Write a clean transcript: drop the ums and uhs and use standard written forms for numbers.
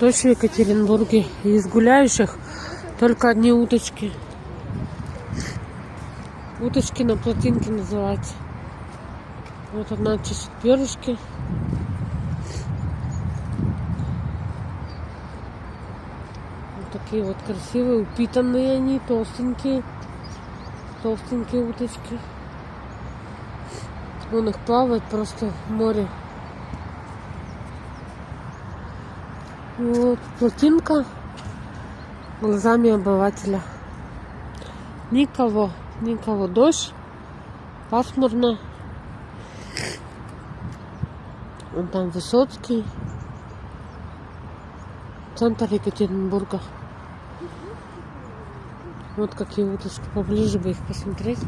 Дождь в Екатеринбурге. Из гуляющих только одни уточки. Уточки на плотинке называются. Вот одна чешет перышки. Вот такие вот красивые, упитанные они, толстенькие. Толстенькие уточки. Вон их плавает просто в море. Вот плотинка глазами обывателя. Никого, дождь, пасмурно. Вон там Высоцкий, центр Екатеринбурга. Вот какие уточки, поближе бы их посмотреть.